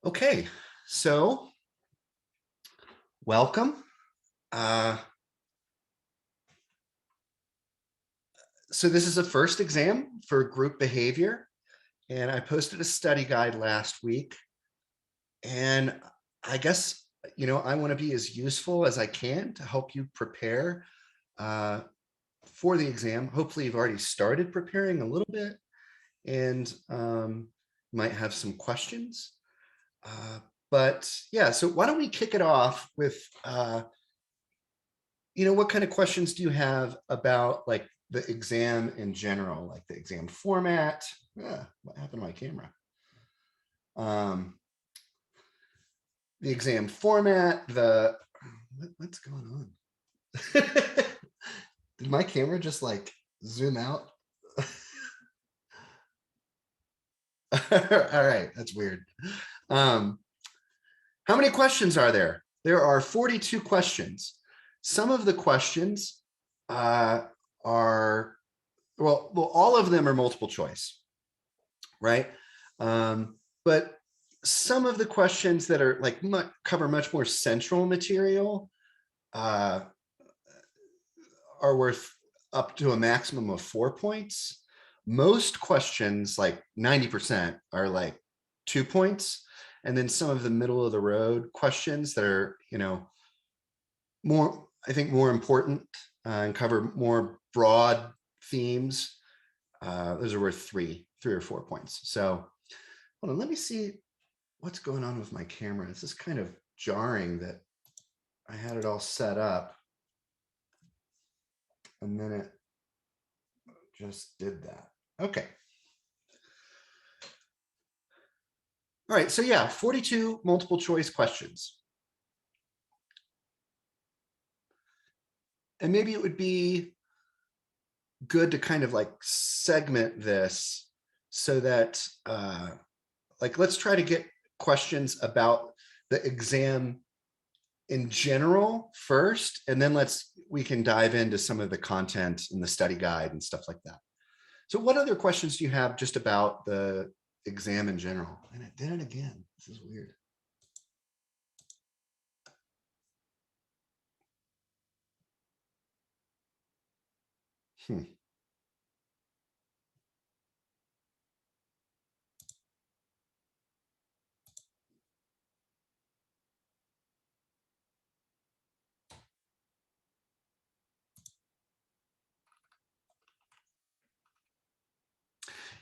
Okay, so welcome. So this is the first exam for group behavior, and I posted a study guide last week. And I guess, I want to be as useful as I can to help you prepare uh, for the exam. Hopefully you've already started preparing a little bit and might have some questions. But yeah, so why don't we kick it off with what kind of questions do you have about like the exam in general, like the exam format? What happened to my camera? The exam format, what's going on? Did my camera just like zoom out? All right, that's weird. How many questions are there? There are 42 questions. Some of the questions are, well, all of them are multiple choice, right? But some of the questions that are like cover much more central material are worth up to a maximum of 4 points. Most questions, like 90%, are like 2 points. And then some of the middle of the road questions that are, more, I think, more important and cover more broad themes. Those are worth three or 4 points. So hold on, let me see what's going on with my camera. This is kind of jarring that I had it all set up and then it just did that. Okay. All right, so yeah, 42 multiple choice questions. And maybe it would be good to kind of like segment this so that like, let's try to get questions about the exam in general first, and then we can dive into some of the content in the study guide and stuff like that. So what other questions do you have just about the exam in general? And it did it again. This is weird.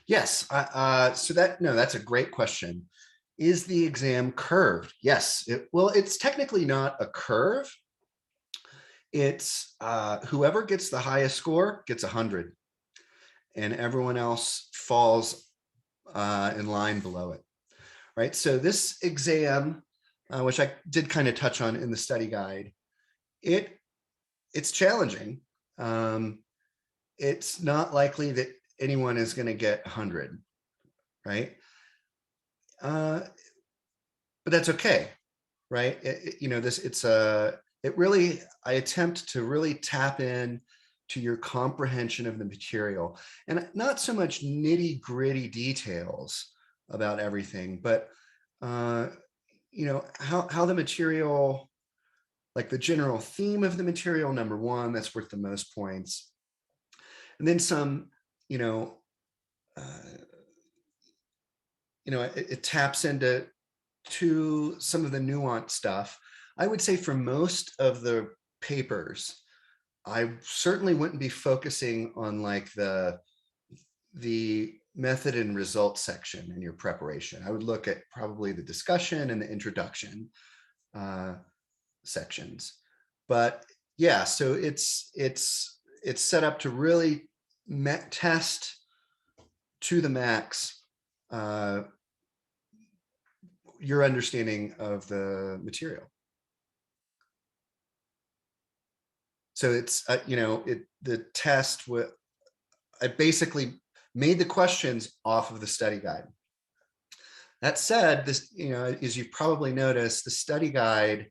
Yes. That's a great question. Is the exam curved? Yes. Well, it's technically not a curve. It's whoever gets the highest score gets 100, and everyone else falls in line below it. Right. So this exam, which I did kind of touch on in the study guide, it's challenging. It's not likely that anyone is going to get 100, right? But that's okay, right? I attempt to really tap in to your comprehension of the material, and not so much nitty gritty details about everything, but how the material, like the general theme of the material, number one, that's worth the most points. And then some, it taps into some of the nuanced stuff. I would say for most of the papers, I certainly wouldn't be focusing on like the method and results section in your preparation. I would look at probably the discussion and the introduction sections. But yeah, so it's set up to really test to the max your understanding of the material. So it's the test, I basically made the questions off of the study guide. That said, this, as you've probably noticed, the study guide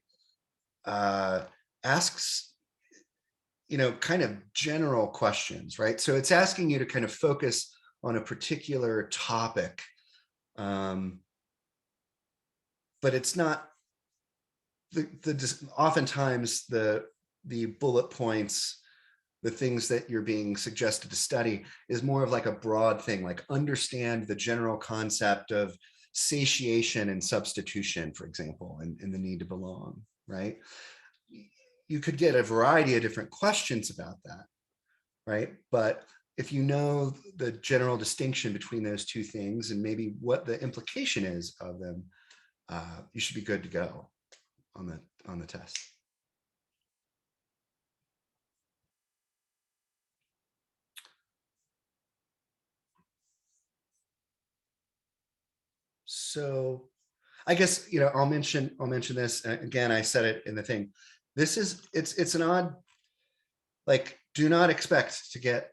asks, kind of general questions, right? So it's asking you to kind of focus on a particular topic. but it's not oftentimes the bullet points, the things that you're being suggested to study is more of like a broad thing, like understand the general concept of satiation and substitution, for example, and the need to belong, right? You could get a variety of different questions about that, right? But if you know the general distinction between those two things and maybe what the implication is of them, you should be good to go on the test. So I guess, I'll mention this again. I said it in the thing. This is it's an odd, like, do not expect to get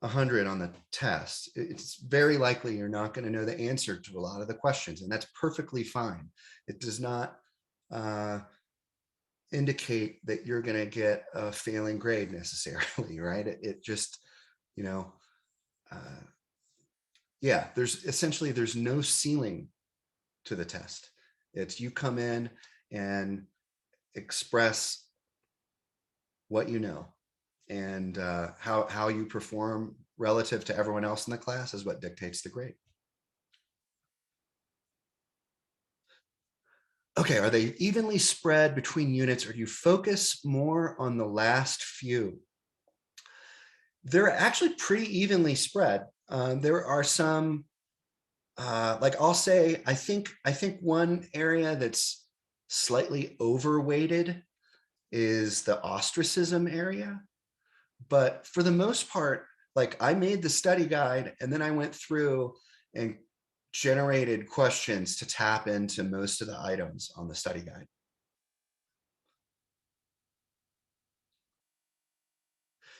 100 on the test. It's very likely you're not going to know the answer to a lot of the questions, and that's perfectly fine. It does not indicate that you're going to get a failing grade necessarily, right? It just, you know, uh, yeah, there's no ceiling to the test. It's you come in and express what you know, and how you perform relative to everyone else in the class is what dictates the grade. Okay, are they evenly spread between units, or do you focus more on the last few? They're actually pretty evenly spread. There are some, like I'll say, I think one area that's slightly overweighted is the ostracism area. But for the most part, like I made the study guide and then I went through and generated questions to tap into most of the items on the study guide.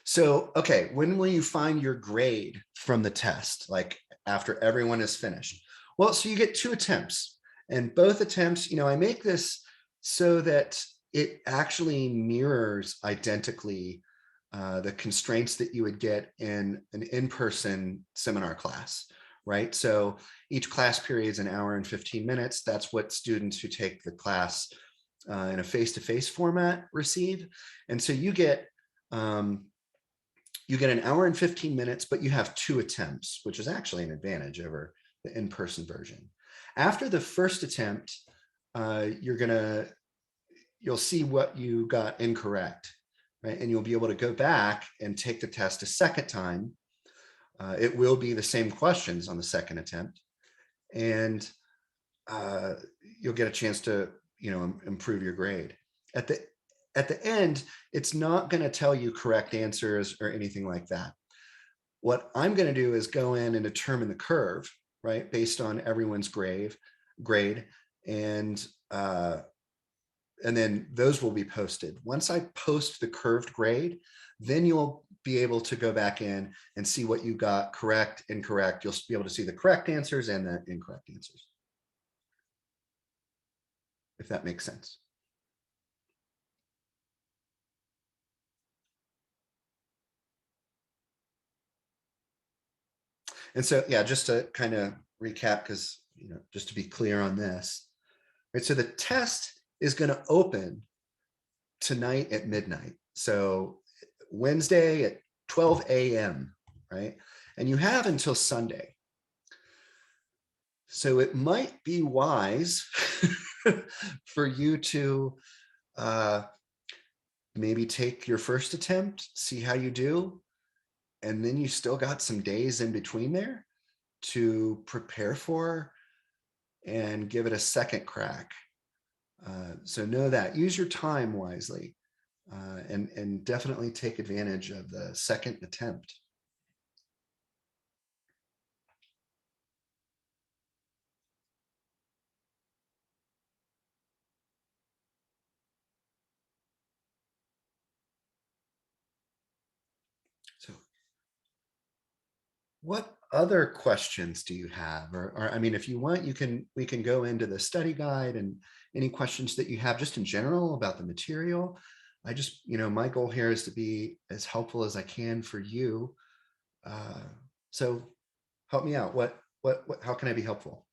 So, okay, when will you find your grade from the test? Like after everyone is finished? Well, so you get 2 attempts, and both attempts, I make this so that it actually mirrors identically the constraints that you would get in an in-person seminar class, right? So each class period is an hour and 15 minutes. That's what students who take the class in a face-to-face format receive. And so um, you get an hour and 15 minutes, but you have 2 attempts, which is actually an advantage over the in-person version. After the first attempt, you'll see what you got incorrect, right? And you'll be able to go back and take the test a second time. It will be the same questions on the second attempt, and uh, you'll get a chance to, improve your grade. At the at the end, it's not going to tell you correct answers or anything like that. What I'm going to do is go in and determine the curve, right, based on everyone's grade, and uh, and then those will be posted. Once I post the curved grade, then you'll be able to go back in and see what you got correct, incorrect. You'll be able to see the correct answers and the incorrect answers, if that makes sense. And so, yeah, just to kind of recap, because, just to be clear on this, right? So the test is going to open tonight at midnight. So Wednesday at 12 a.m., right? And you have until Sunday. So it might be wise for you to uh, maybe take your first attempt, see how you do, and then you still got some days in between there to prepare for and give it a second crack. So know that. Use your time wisely, and definitely take advantage of the second attempt. So what other questions do you have? Or I mean, if you want, we can go into the study guide and any questions that you have just in general about the material. I just, my goal here is to be as helpful as I can for you. Uh, so help me out. How can I be helpful?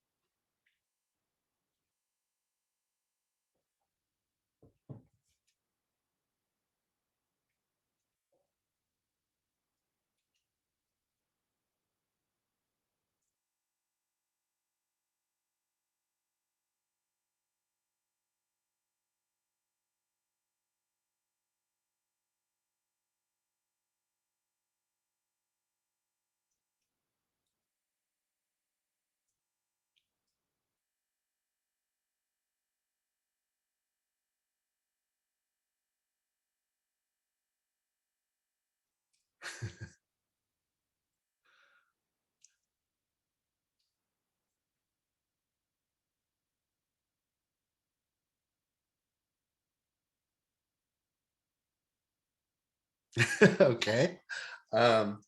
Okay. Um,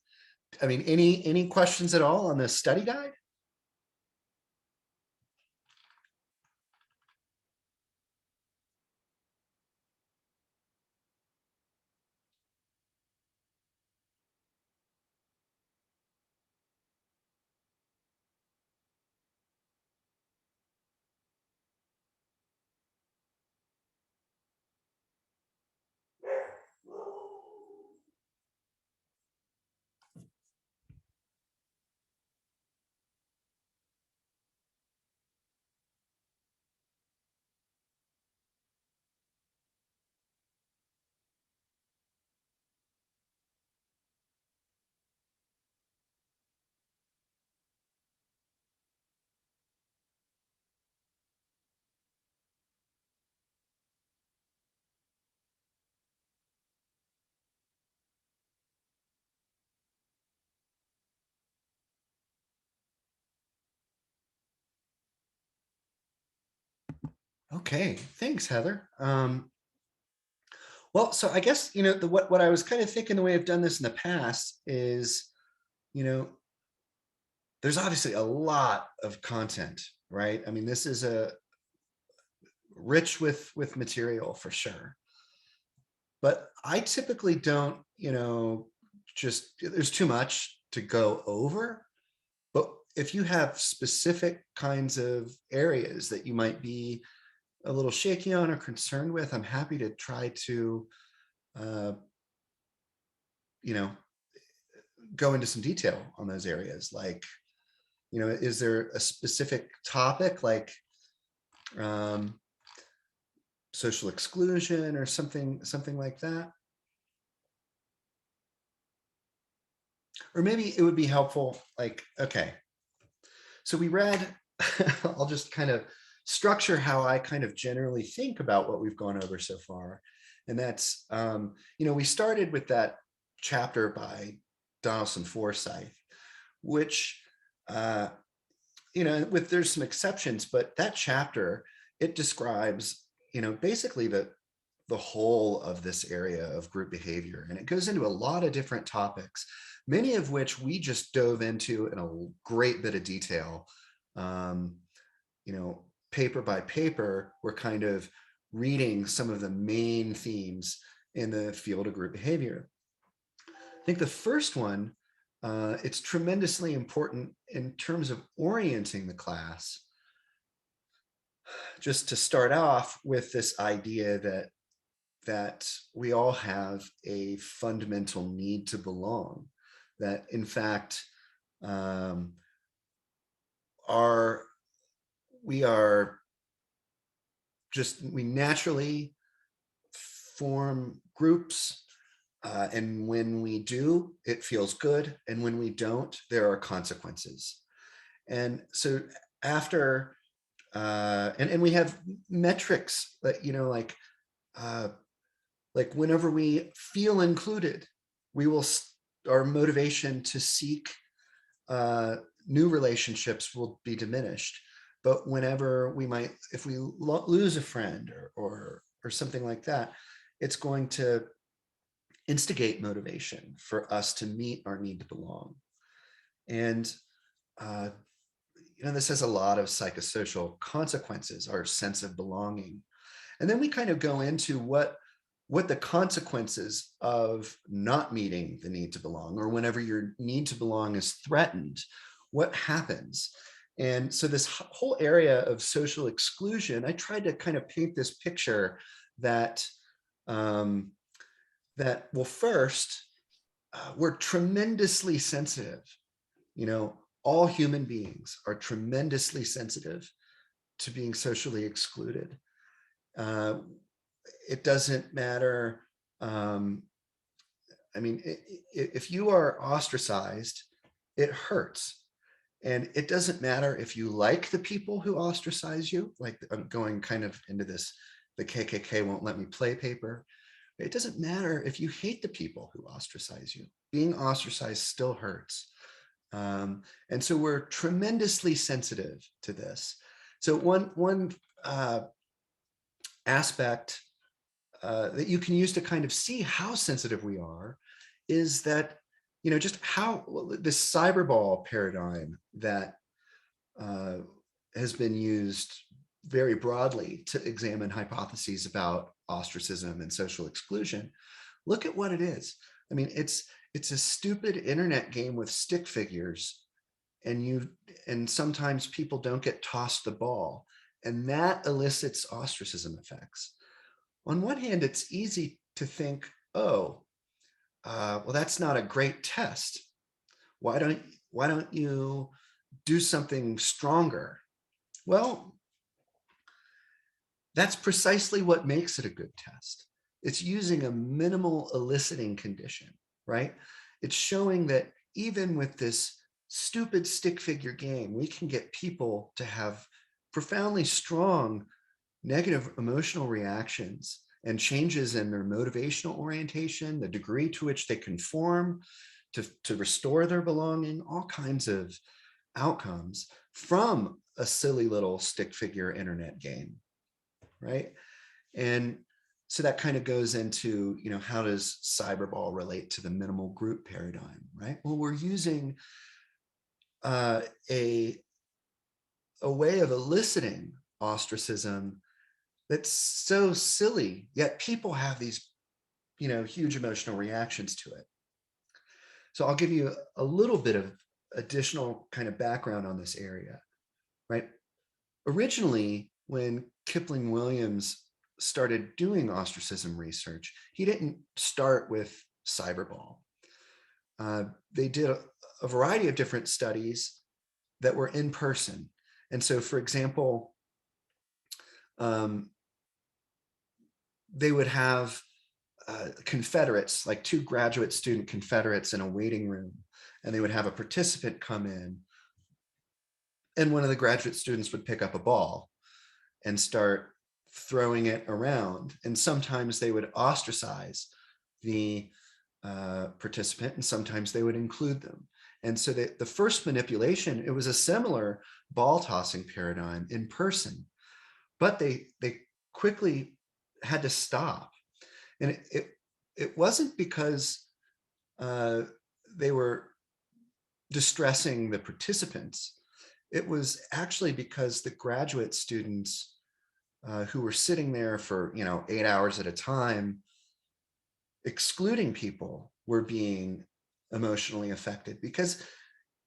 I mean, any questions at all on the study guide? Okay, thanks, Heather. Well, so I guess, what I was kind of thinking the way I've done this in the past is, you know, there's obviously a lot of content, right? I mean, this is a rich with material for sure. But I typically don't, just there's too much to go over. But if you have specific kinds of areas that you might be a little shaky on or concerned with, I'm happy to try to, uh, you know, go into some detail on those areas. Like, is there a specific topic like um, social exclusion or something like that? Or maybe it would be helpful, like, okay, so we read, I'll just kind of structure how I kind of generally think about what we've gone over so far. And that's, we started with that chapter by Donaldson Forsyth, which, uh, there's some exceptions, but that chapter, it describes, basically the whole of this area of group behavior. And it goes into a lot of different topics, many of which we just dove into in a great bit of detail. Um, paper by paper, we're kind of reading some of the main themes in the field of group behavior. I think the first one, it's tremendously important in terms of orienting the class, just to start off with this idea that we all have a fundamental need to belong, that in fact are we are we naturally form groups, and when we do, it feels good, and when we don't, there are consequences. And so after and we have metrics that like whenever we feel included, we will our motivation to seek new relationships will be diminished. But whenever if we lose a friend or something like that, it's going to instigate motivation for us to meet our need to belong. And uh, this has a lot of psychosocial consequences, our sense of belonging. And then we kind of go into what the consequences of not meeting the need to belong, or whenever your need to belong is threatened, what happens. And so this whole area of social exclusion, I tried to kind of paint this picture that well, first, we're tremendously sensitive. All human beings are tremendously sensitive to being socially excluded. Uh, it doesn't matter. I mean, if you are ostracized, it hurts. And it doesn't matter if you like the people who ostracize you, like I'm going kind of into this, the KKK won't let me play paper. It doesn't matter if you hate the people who ostracize you. being ostracized still hurts. And so we're tremendously sensitive to this. So one aspect that you can use to kind of see how sensitive we are is that, just how this cyberball paradigm that has been used very broadly to examine hypotheses about ostracism and social exclusion. Look at what it is. I mean, it's a stupid internet game with stick figures, and sometimes people don't get tossed the ball, and that elicits ostracism effects. On one hand, it's easy to think, oh, well, that's not a great test. Why don't you do something stronger? Well, that's precisely what makes it a good test. It's using a minimal eliciting condition, right? It's showing that even with this stupid stick figure game, we can get people to have profoundly strong negative emotional reactions and changes in their motivational orientation, the degree to which they conform to restore their belonging, all kinds of outcomes from a silly little stick figure internet game, right? And so that kind of goes into, how does cyberball relate to the minimal group paradigm, right? Well, we're using a way of eliciting ostracism that's so silly, yet people have these, huge emotional reactions to it. So I'll give you a little bit of additional kind of background on this area, right? Originally, when Kipling Williams started doing ostracism research, he didn't start with cyberball. They did a variety of different studies that were in person. And so, for example, they would have Confederates, like two graduate student Confederates in a waiting room, and they would have a participant come in, and one of the graduate students would pick up a ball and start throwing it around. And sometimes they would ostracize the participant, and sometimes they would include them. And so the first manipulation, it was a similar ball tossing paradigm in person, but they quickly had to stop. And it wasn't because they were distressing the participants. It was actually because the graduate students who were sitting there for 8 hours at a time, excluding people, were being emotionally affected, because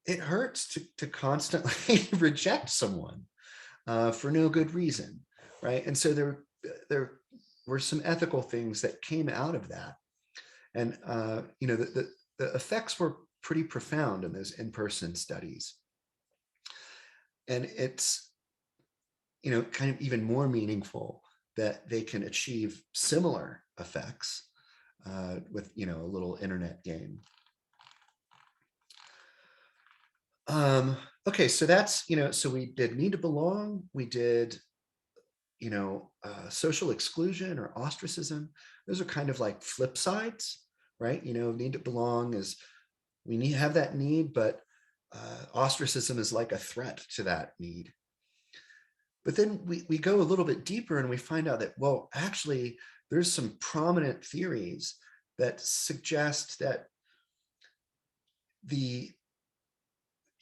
it hurts to constantly reject someone for no good reason, right? And so there were some ethical things that came out of that, and the effects were pretty profound in those in-person studies, and it's kind of even more meaningful that they can achieve similar effects with a little internet game. Okay, so that's so we did need to belong, we did social exclusion or ostracism. Those are kind of like flip sides, right? Need to belong is, we need to have that need, but ostracism is like a threat to that need. But then we go a little bit deeper and we find out that, well, actually, there's some prominent theories that suggest that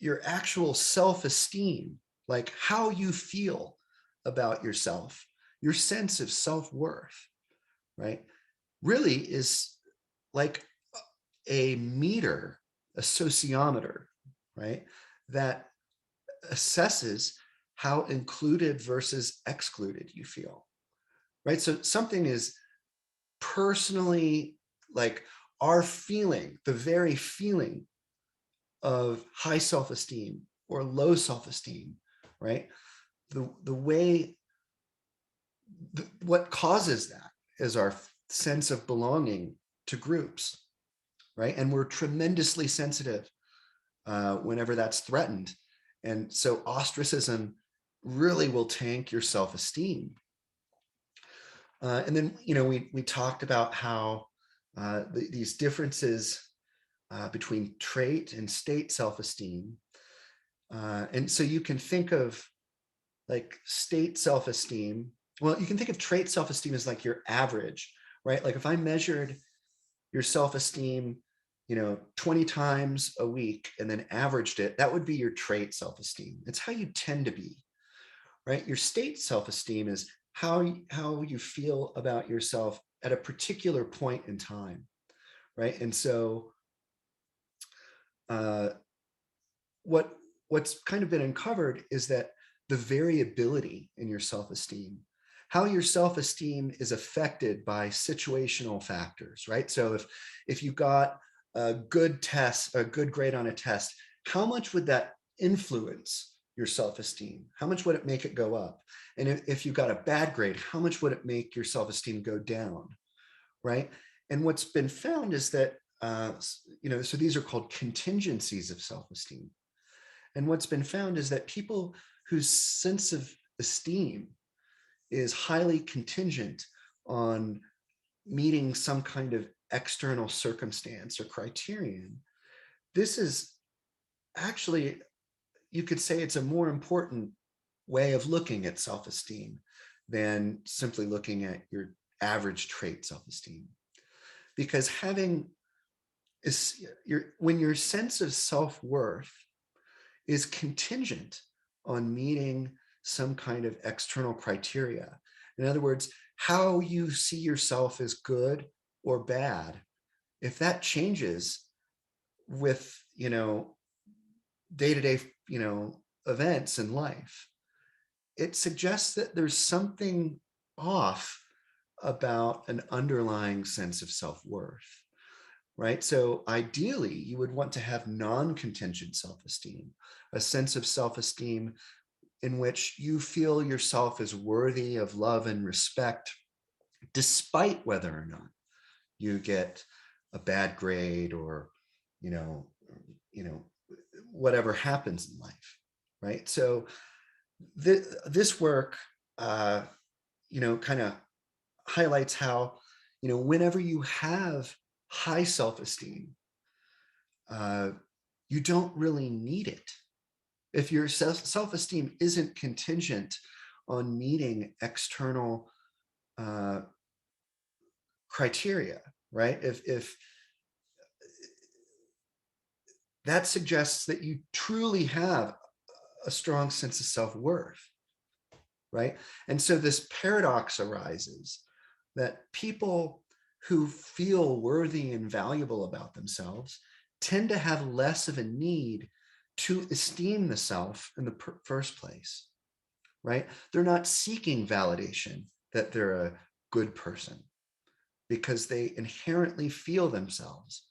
your actual self-esteem, like how you feel about yourself, your sense of self-worth, right, really is like a meter, a sociometer, right, that assesses how included versus excluded you feel, right? So something is personally, like, our feeling, the very feeling of high self-esteem or low self-esteem, right? The way, what causes that is our sense of belonging to groups, right? And we're tremendously sensitive whenever that's threatened. And so ostracism really will tank your self-esteem. And then, we talked about how these differences between trait and state self-esteem. And so you can think of like state self-esteem. Well, you can think of trait self-esteem as like your average, right? Like if I measured your self-esteem, 20 times a week and then averaged it, that would be your trait self-esteem. It's how you tend to be, right? Your state self-esteem is how you feel about yourself at a particular point in time, right? And so uh, what's kind of been uncovered is that the variability in your self-esteem, how your self-esteem is affected by situational factors, right? So if you got a good test, a good grade on a test, how much would that influence your self-esteem? How much would it make it go up? And if you got a bad grade, how much would it make your self-esteem go down, right? And what's been found is that, so these are called contingencies of self-esteem. And what's been found is that people whose sense of esteem is highly contingent on meeting some kind of external circumstance or criterion, this is actually, you could say it's a more important way of looking at self-esteem than simply looking at your average trait self-esteem. Because when your sense of self-worth is contingent on meeting some kind of external criteria. In other words, how you see yourself as good or bad, if that changes with, day-to-day, events in life, it suggests that there's something off about an underlying sense of self-worth, right? So ideally, you would want to have non-contingent self-esteem, a sense of self-esteem in which you feel yourself as worthy of love and respect, despite whether or not you get a bad grade or, you know, whatever happens in life, right? So this work, kind of highlights how, whenever you have high self-esteem, you don't really need it. If your self-esteem isn't contingent on meeting external criteria, right? If that suggests that you truly have a strong sense of self-worth, right? And so this paradox arises that people who feel worthy and valuable about themselves tend to have less of a need to esteem the self in the first place, right? They're not seeking validation that they're a good person because they inherently feel themselves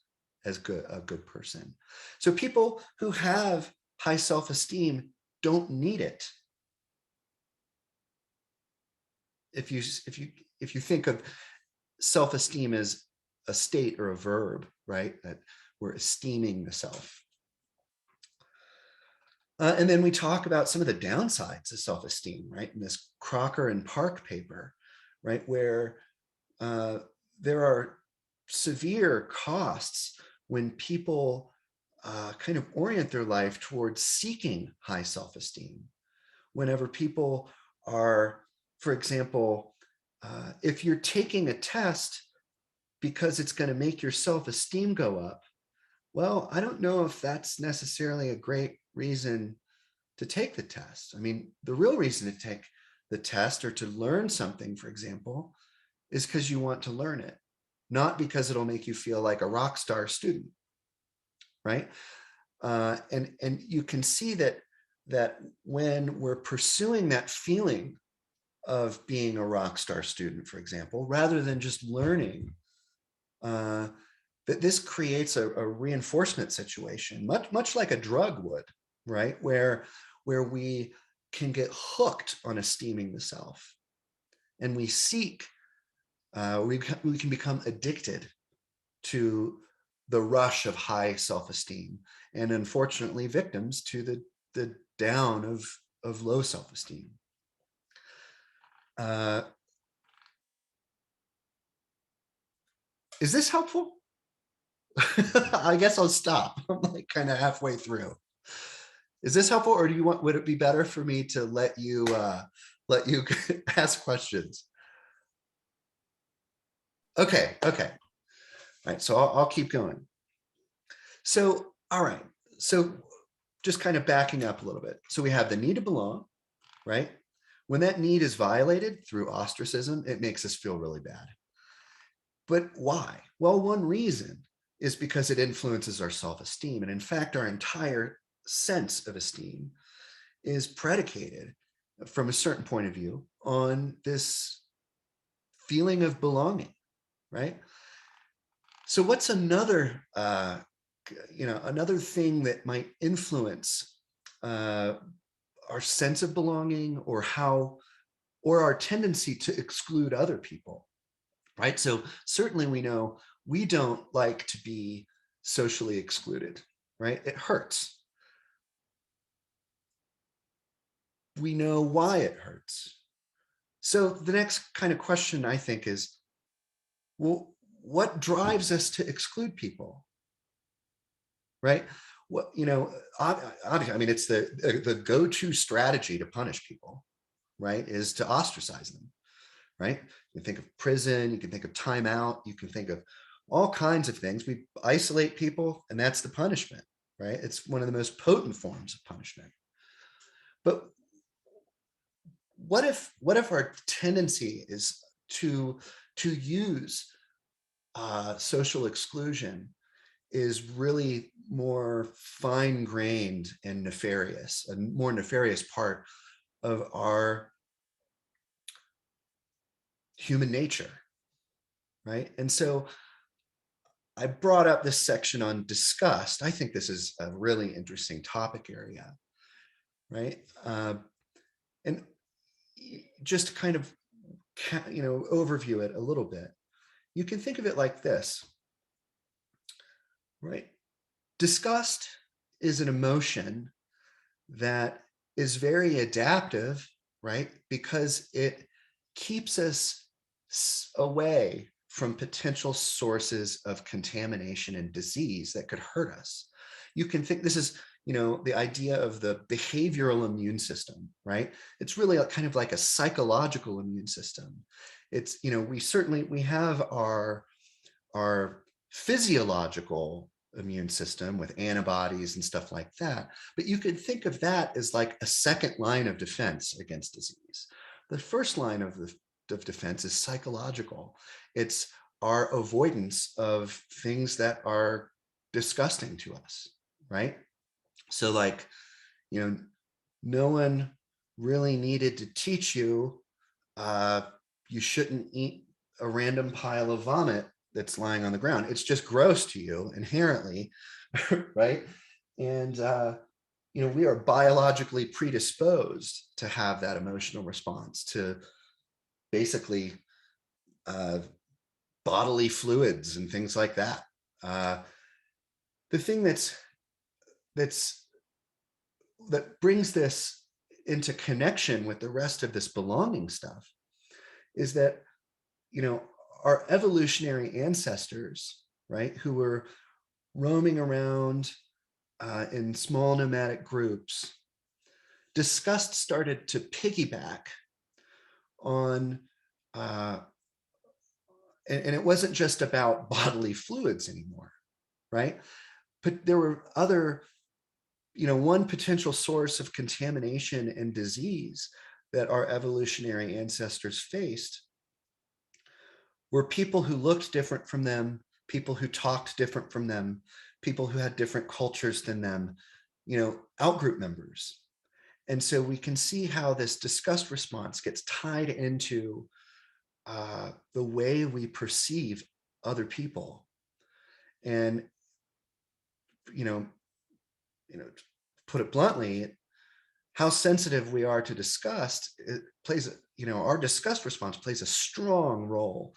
as a good person. So people who have high self-esteem don't need it. If you think of self-esteem as a state or a verb, right? That we're esteeming the self. And then we talk about some of the downsides of self-esteem, right? In this Crocker and Park paper, right? Where there are severe costs when people kind of orient their life towards seeking high self-esteem. Whenever people are, for example, if you're taking a test because it's going to make your self-esteem go up, well, I don't know if that's necessarily a great reason to take the test. I mean, the real reason to take the test or to learn something, for example, is because you want to learn it, not because it'll make you feel like a rock star student, right? And you can see that when we're pursuing that feeling of being a rock star student, for example, rather than just learning, that this creates a reinforcement situation, much like a drug would, right? Where we can get hooked on esteeming the self, and we seek, we can become addicted to the rush of high self-esteem, and unfortunately victims to the down of low self-esteem. Is this helpful? I guess I'll stop. I'm like kind of halfway through. Is this helpful, or do you want? Would it be better for me to let you ask questions? Okay, okay. All right, so I'll keep going. So, all right. So just kind of backing up a little bit. So we have the need to belong, right? When that need is violated through ostracism, it makes us feel really bad. But why? Well, one reason is because it influences our self-esteem. And in fact, our entire sense of esteem is predicated from a certain point of view on this feeling of belonging, right? So what's another, another thing that might influence uh, our sense of belonging, or our tendency to exclude other people, right? So certainly we know we don't like to be socially excluded, right? It hurts. We know why it hurts. So the next kind of question, I think, is, well, what drives us to exclude people, right? What, I mean, it's the go-to strategy to punish people, right, is to ostracize them, right? You can think of prison, you can think of timeout, you can think of all kinds of things. We isolate people, and that's the punishment, right? It's one of the most potent forms of punishment. But what if our tendency is to use social exclusion is really more fine-grained and nefarious, a more nefarious part of our human nature, right? And so I brought up this section on disgust. I think this is a really interesting topic area, right? And just to kind of, overview it a little bit, you can think of it like this, right? Disgust is an emotion that is very adaptive, right? Because it keeps us away from potential sources of contamination and disease that could hurt us. You can think this is, the idea of the behavioral immune system, right? It's really kind of like a psychological immune system. It's, we have our physiological immune system with antibodies and stuff like that. But you could think of that as like a second line of defense against disease. The first line of defense is psychological. It's our avoidance of things that are disgusting to us, right? So like, no one really needed to teach you you shouldn't eat a random pile of vomit that's lying on the ground. It's just gross to you inherently, right? And we are biologically predisposed to have that emotional response to basically bodily fluids and things like that. The thing that brings this into connection with the rest of this belonging stuff is that, our evolutionary ancestors, right, who were roaming around in small nomadic groups, disgust started to piggyback on, and it wasn't just about bodily fluids anymore, right? But there were other, one potential source of contamination and disease that our evolutionary ancestors faced were people who looked different from them, people who talked different from them, people who had different cultures than them, outgroup members. And so we can see how this disgust response gets tied into the way we perceive other people. And, to put it bluntly, how sensitive we are to disgust, it plays, our disgust response plays a strong role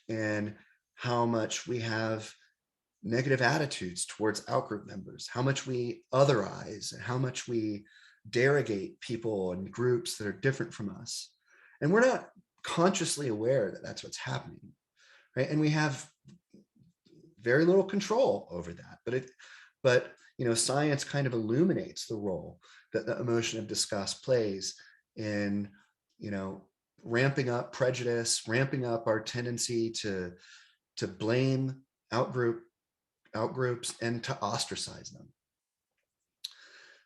in how much we have negative attitudes towards outgroup members, how much we otherize, and how much we derogate people and groups that are different from us. And we're not consciously aware that that's what's happening, right? And we have very little control over that. But science kind of illuminates the role that the emotion of disgust plays in, ramping up prejudice, ramping up our tendency to blame outgroups and to ostracize them.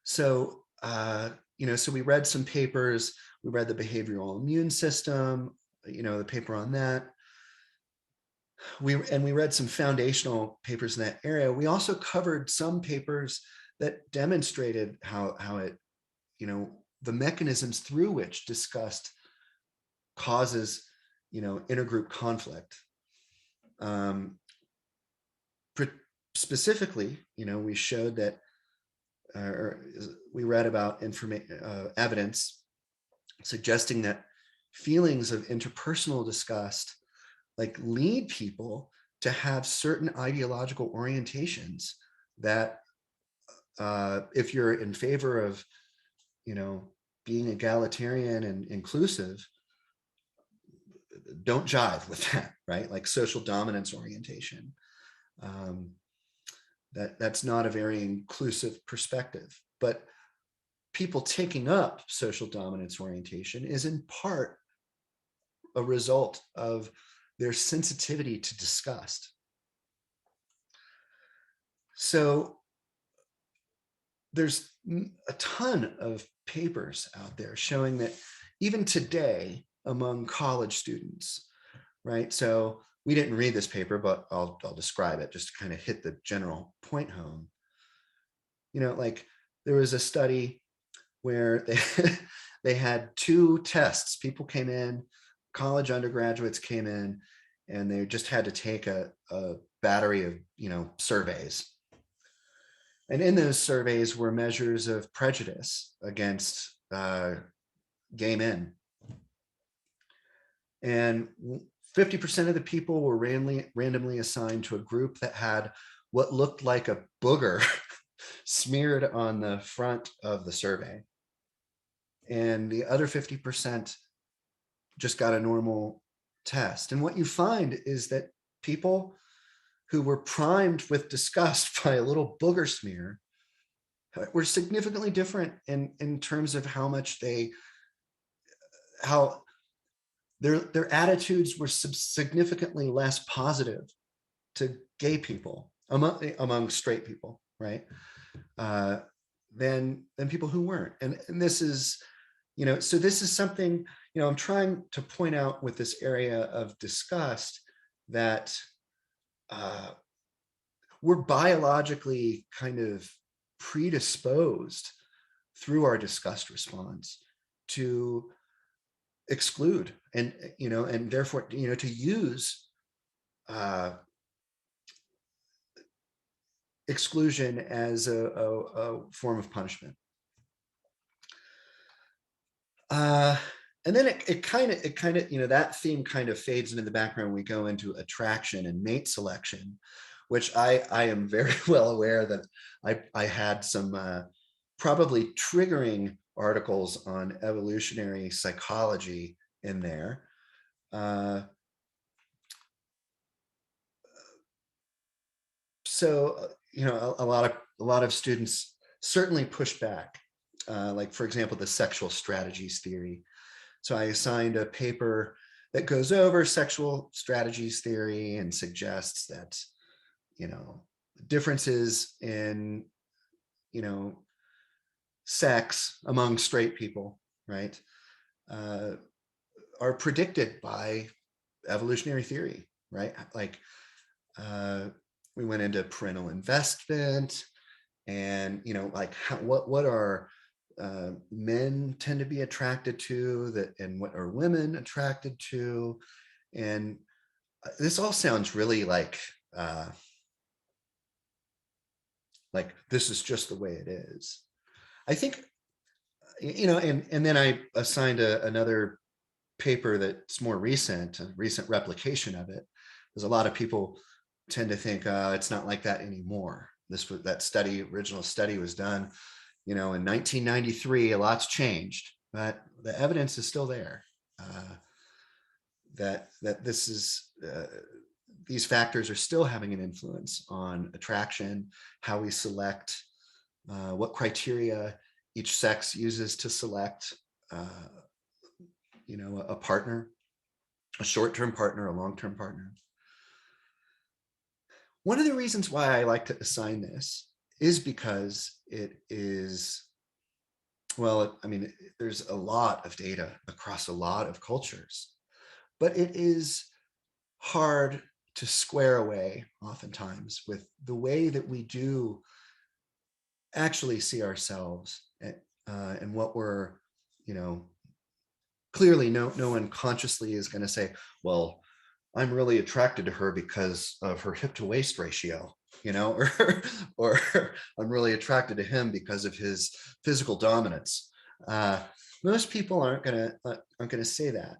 So, so we read some papers. We read the behavioral immune system, the paper on that. We read some foundational papers in that area. We also covered some papers that demonstrated how it, the mechanisms through which disgust causes, intergroup conflict. Specifically, we showed that, we read about evidence suggesting that feelings of interpersonal disgust lead people to have certain ideological orientations that, if you're in favor of, being egalitarian and inclusive, don't jive with that, right? Like social dominance orientation. That's not a very inclusive perspective. But people taking up social dominance orientation is in part a result of their sensitivity to disgust. So there's a ton of papers out there showing that even today among college students, right? So we didn't read this paper, but I'll describe it just to kind of hit the general point home. There was a study where they had two tests. People came in, college undergraduates came in, and they just had to take a battery of surveys. And in those surveys were measures of prejudice against gay men. And 50% of the people were randomly assigned to a group that had what looked like a booger smeared on the front of the survey. And the other 50% just got a normal test. And what you find is that people who were primed with disgust by a little booger smear were significantly different in terms of how their attitudes were significantly less positive to gay people among straight people, right? Than people who weren't. And this is, so this is something, I'm trying to point out with this area of disgust that we're biologically kind of predisposed through our disgust response to exclude and therefore to use exclusion as a form of punishment. And then it kind of that theme kind of fades into the background when we go into attraction and mate selection, which I am very well aware that I had some probably triggering articles on evolutionary psychology in there. So a lot of students certainly push back, like for example the sexual strategies theory. So I assigned a paper that goes over sexual strategies theory and suggests that differences in sex among straight people, right, are predicted by evolutionary theory, right? Like we went into parental investment and what are men tend to be attracted to and what are women attracted to. And this all sounds really like this is just the way it is. I think, and then I assigned another paper that's more recent, a recent replication of it, because a lot of people tend to think it's not like that anymore. That original study was done, in 1993. A lot's changed, but the evidence is still there that this is these factors are still having an influence on attraction, how we select, what criteria each sex uses to select, a partner, a short-term partner, a long-term partner. One of the reasons why I like to assign this is because it is, well, I mean, there's a lot of data across a lot of cultures, but it is hard to square away oftentimes with the way that we do actually see ourselves, and what we're, clearly no one consciously is going to say, well, I'm really attracted to her because of her hip to waist ratio, or I'm really attracted to him because of his physical dominance. Most people aren't gonna say that.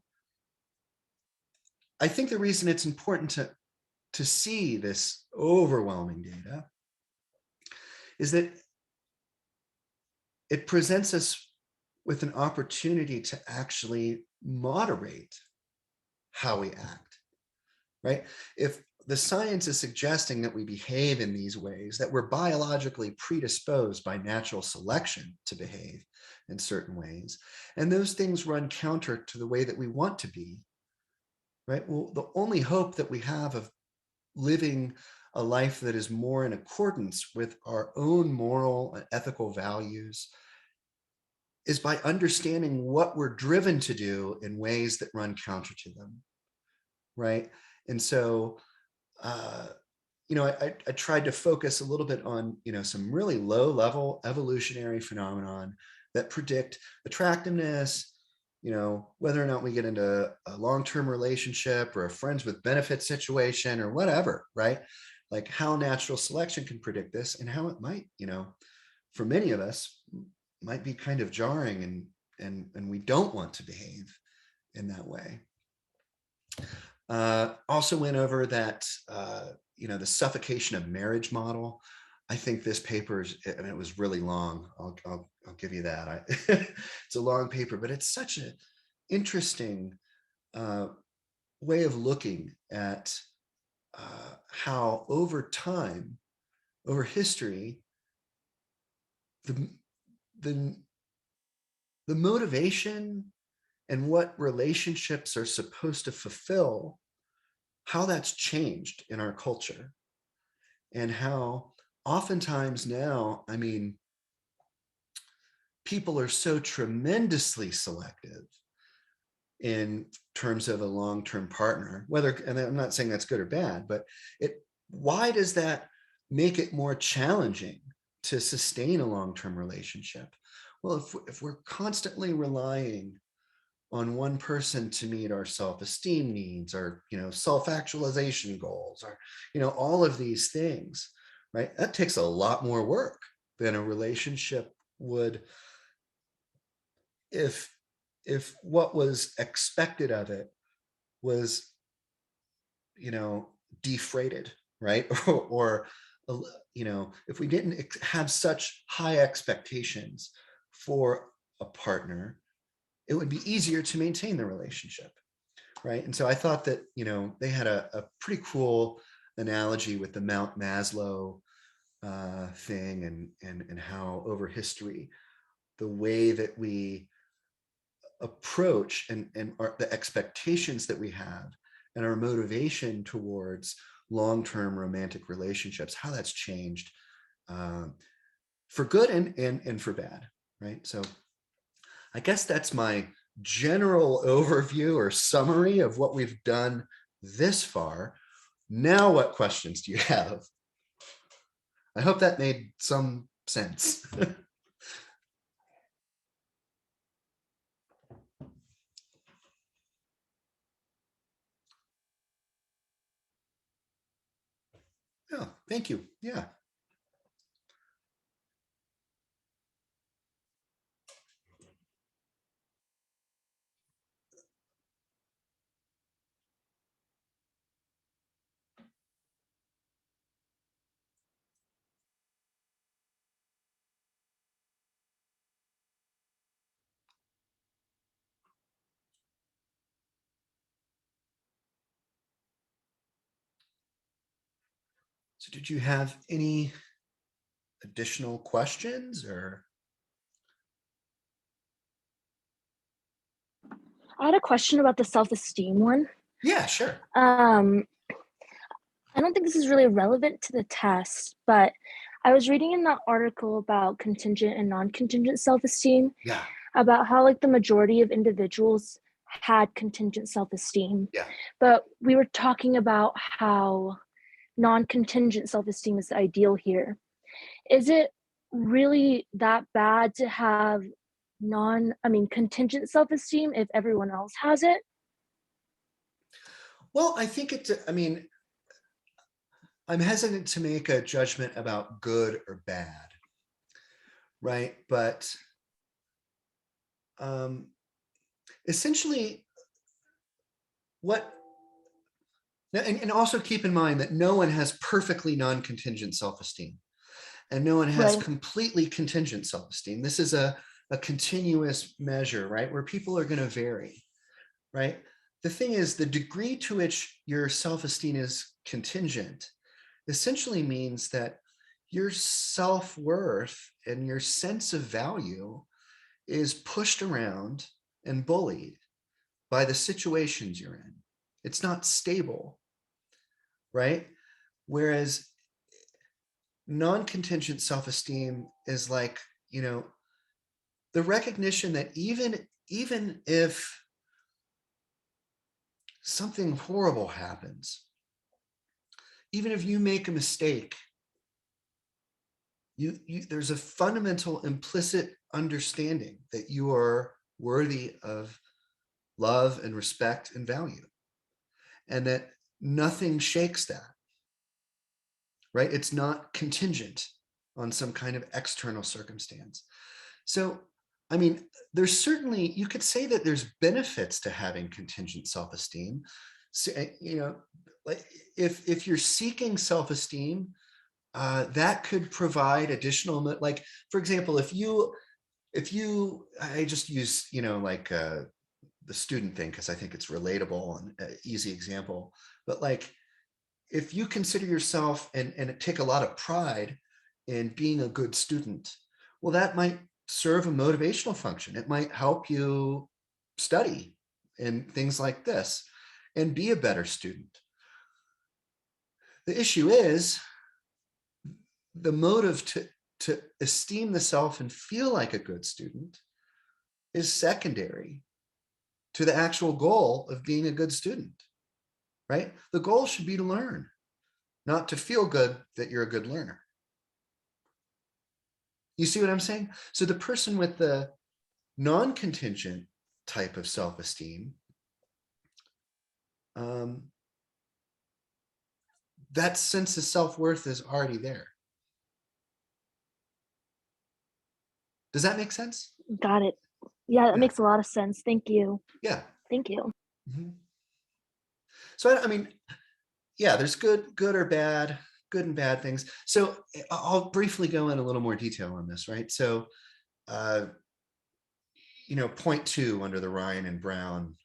I think the reason it's important to see this overwhelming data is that it presents us with an opportunity to actually moderate how we act, right? If the science is suggesting that we behave in these ways, that we're biologically predisposed by natural selection to behave in certain ways, and those things run counter to the way that we want to be, right? Well, the only hope that we have of living a life that is more in accordance with our own moral and ethical values is by understanding what we're driven to do in ways that run counter to them, right? And so, I tried to focus a little bit on, some really low level evolutionary phenomenon that predict attractiveness, whether or not we get into a long-term relationship or a friends with benefits situation or whatever, right? Like how natural selection can predict this and how it might, for many of us might be kind of jarring, and we don't want to behave in that way. Also went over that, the suffocation of marriage model. I think this paper is, and it was really long. I'll give you that. It's a long paper, but it's such an interesting way of looking at how over time, over history, the, the, the motivation and what relationships are supposed to fulfill, how that's changed in our culture, and how oftentimes now, I mean, people are so tremendously selective in terms of a long-term partner, whether, and I'm not saying that's good or bad, but why does that make it more challenging to sustain a long-term relationship? Well, if we're constantly relying on one person to meet our self-esteem needs, or self-actualization goals, or all of these things, right? That takes a lot more work than a relationship would if what was expected of it was defrated, right? or if we didn't have such high expectations for a partner, it would be easier to maintain the relationship, right? And so I thought that they had a pretty cool analogy with the Mount Maslow thing, and how over history the way that we approach and the expectations that we have and our motivation towards long-term romantic relationships, how that's changed, for good and for bad, right? So I guess that's my general overview or summary of what we've done this far. Now, what questions do you have? I hope that made some sense. Yeah, thank you. Yeah. So did you have any additional questions or? I had a question about the self-esteem one. Yeah, sure. Um, I don't think this is really relevant to the test, but I was reading in that article about contingent and non-contingent self-esteem Yeah, about how like the majority of individuals had contingent self-esteem, yeah. but we were talking about how non-contingent self-esteem is the ideal here. Is it really that bad to have contingent self-esteem if everyone else has it? Well, I think I mean, I'm hesitant to make a judgment about good or bad, right? But um, essentially, what, and also keep in mind that no one has perfectly non-contingent self-esteem and no one has Right. completely contingent self-esteem. This is a continuous measure, right? Where people are going to vary, right? The thing is, the degree to which your self-esteem is contingent essentially means that your self-worth and your sense of value is pushed around and bullied by the situations you're in. It's not stable, right? Whereas non-contingent self-esteem is like, you know, the recognition that even if something horrible happens, even if you make a mistake, there's a fundamental implicit understanding that you are worthy of love and respect and value, and that nothing shakes that, right? It's not contingent on some kind of external circumstance. So, I mean, there's certainly, you could say that there's benefits to having contingent self-esteem. So, you know, like if you're seeking self-esteem, that could provide additional, like, for example, I just use, like the student thing, because I think it's relatable and an easy example, but like, if you consider yourself and take a lot of pride in being a good student, well, that might serve a motivational function. It might help you study and things like this and be a better student. The issue is the motive to esteem the self and feel like a good student is secondary to the actual goal of being a good student, right? The goal should be to learn, not to feel good that you're a good learner. You see what I'm saying? So the person with the non-contingent type of self-esteem, um, that sense of self-worth is already there. Does that make sense? Got it. Yeah, that Yeah. makes a lot of sense. Thank you. Yeah. Thank you. Mhm. So I mean, yeah, there's good or bad, good and bad things. So I'll briefly go in a little more detail on this, right? So, uh, point two under the Ryan and Brown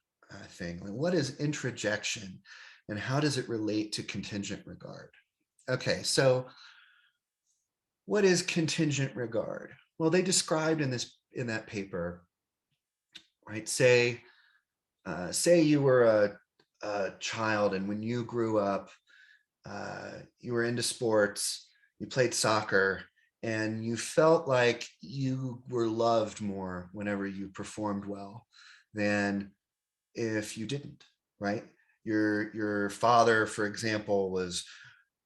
thing, like, what is introjection and how does it relate to contingent regard? Okay, so what is contingent regard? Well, they described in that paper, right? Say you were a child, and when you grew up, you were into sports, you played soccer, and you felt like you were loved more whenever you performed well than if you didn't, right? Your father, for example, was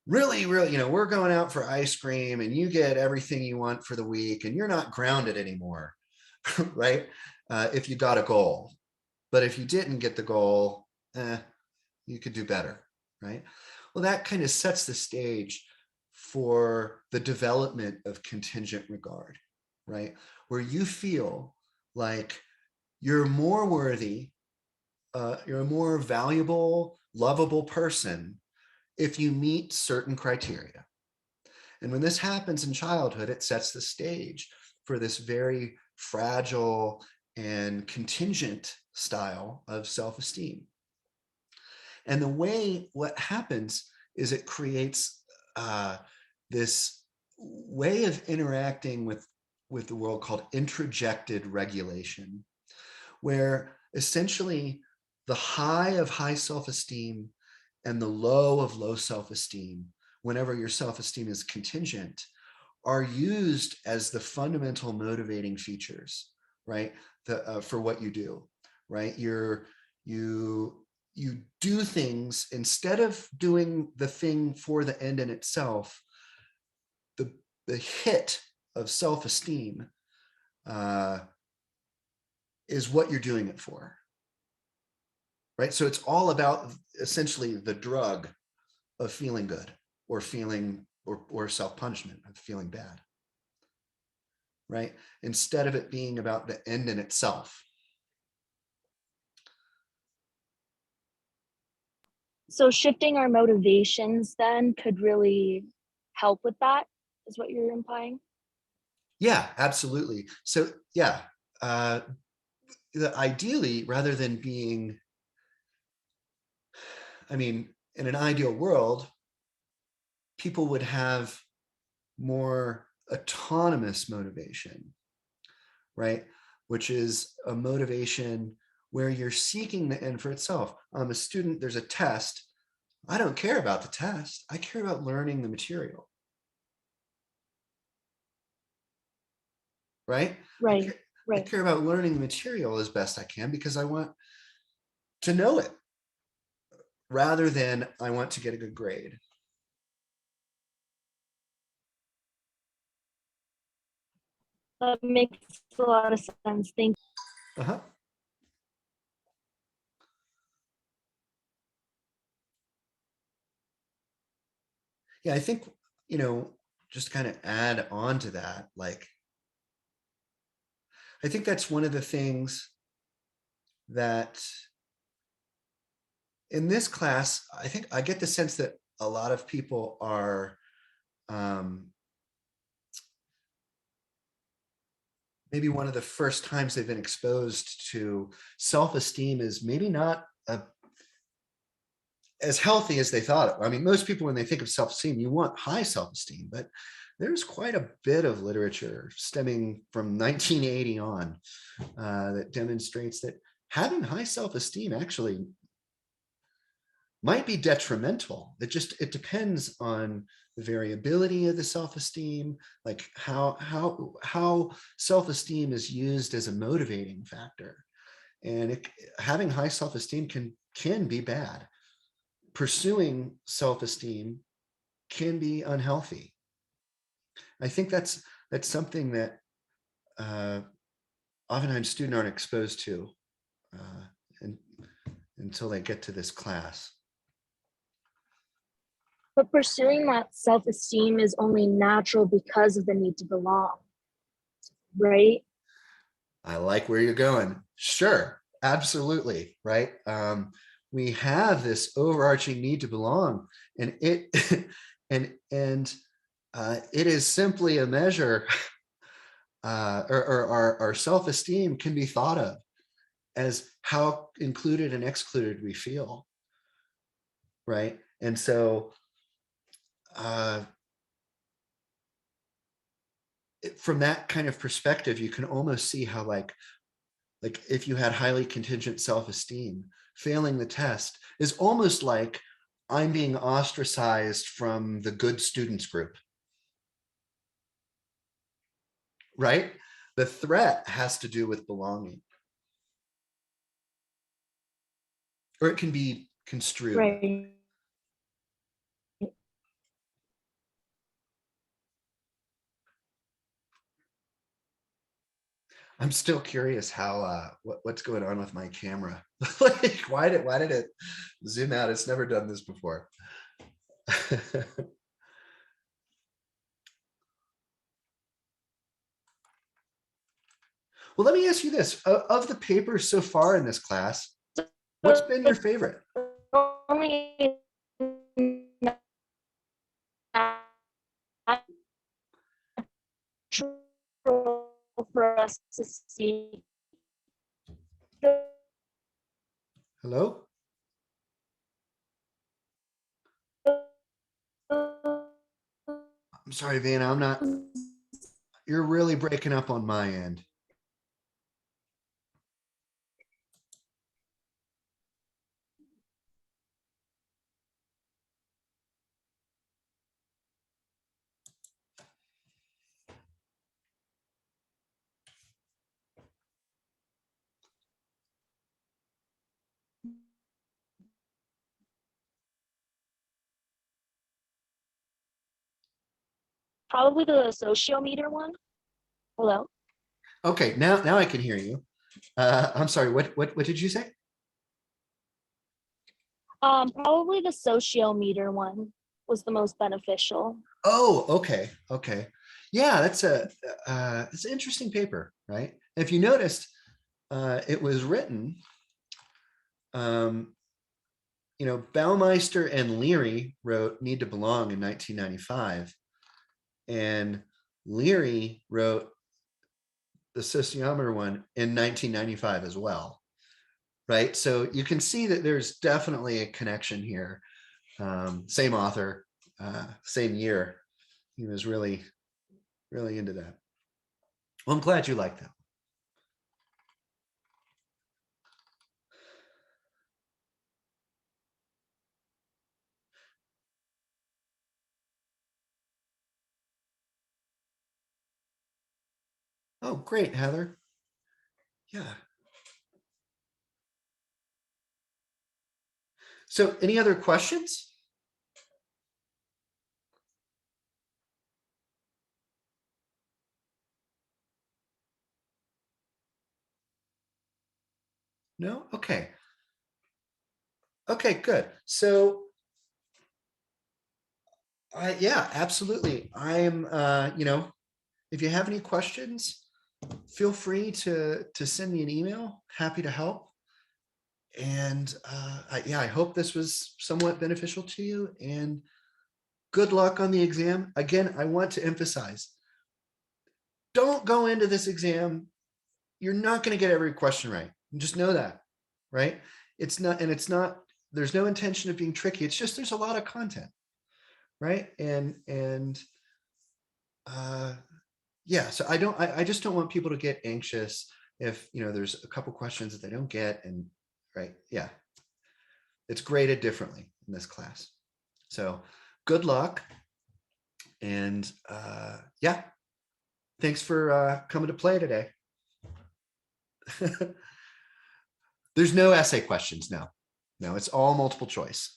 really, we're going out for ice cream and you get everything you want for the week and you're not grounded anymore, right? If you got a goal. But if you didn't get the goal, you could do better, right? Well, that kind of sets the stage for the development of contingent regard, right? Where you feel like you're more worthy, you're a more valuable, lovable person if you meet certain criteria. And when this happens in childhood, it sets the stage for this very fragile and contingent style of self-esteem. And the way what happens is it creates this way of interacting with the world called introjected regulation, where essentially the high of high self-esteem and the low of low self-esteem, whenever your self-esteem is contingent, are used as the fundamental motivating features, right? For what you do, right? You do things instead of doing the thing for the end in itself. The hit of self-esteem is what you're doing it for, right? So it's all about essentially the drug of feeling good or feeling or self-punishment of feeling bad, right? Instead of it being about the end in itself. So shifting our motivations then could really help with that, is what you're implying? Yeah, absolutely. So yeah, ideally, rather than being, I mean, in an ideal world, people would have more autonomous motivation, right? Which is a motivation where you're seeking the end for itself. I'm a student, there's a test. I don't care about the test. I care about learning the material, right? I Right, care, I right. care about learning the material as best I can because I want to know it rather than I want to get a good grade. That makes a lot of sense. Thank Uh-huh. Yeah, I think, just kind of add on to that, like, I think that's one of the things that in this class, I think I get the sense that a lot of people are um, maybe one of the first times they've been exposed to self-esteem is maybe not as healthy as they thought it. I mean, most people, when they think of self-esteem, you want high self-esteem, but there's quite a bit of literature stemming from 1980 on that demonstrates that having high self-esteem actually might be detrimental. It depends on the variability of the self-esteem, like how self-esteem is used as a motivating factor. And having high self-esteem can be bad. Pursuing self-esteem can be unhealthy. I think that's something that oftentimes students aren't exposed to uh, and, until they get to this class. But pursuing that self-esteem is only natural because of the need to belong, right? I like where you're going. Sure, absolutely, right? We have this overarching need to belong, and it and it is simply a measure, or our self-esteem can be thought of as how included and excluded we feel, right? And so, uh, from that kind of perspective, you can almost see how like if you had highly contingent self-esteem, failing the test is almost like I'm being ostracized from the good students group, right? The threat has to do with belonging, or it can be construed. Right. I'm still curious how what's going on with my camera. Like why did it zoom out? It's never done this before. Well, let me ask you this. Of the papers so far in this class, what's So been your it's favorite? only natural for us to see the Hello? I'm sorry, Vanna, I'm not, you're really breaking up on my end. Probably the sociometer one. Hello. Okay, now I can hear you. I'm sorry, what did you say? Probably the sociometer one was the most beneficial. Oh, okay, okay. Yeah, it's an interesting paper, right? If you noticed, it was written, um, Baumeister and Leary wrote Need to Belong in 1995, and Leary wrote the sociometer one in 1995 as well, right? So you can see that there's definitely a connection here. Same author, same year. He was really, really into that. Well, I'm glad you like that. Oh, great, Heather. Yeah. So any other questions? No? Okay. Okay, good. So yeah, absolutely. I'm if you have any questions, feel free to send me an email. Happy to help. And yeah, I hope this was somewhat beneficial to you, and good luck on the exam. Again, I want to emphasize, don't go into this exam. You're not going to get every question right. Just know that, right? It's not, there's no intention of being tricky. It's just, there's a lot of content, right? And uh, yeah, so I just don't want people to get anxious if, there's a couple questions that they don't get, and right. Yeah. It's graded differently in this class. So good luck. And yeah, thanks for coming to play today. There's no essay questions now. No, it's all multiple choice.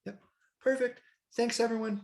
Yep. Perfect. Thanks, everyone.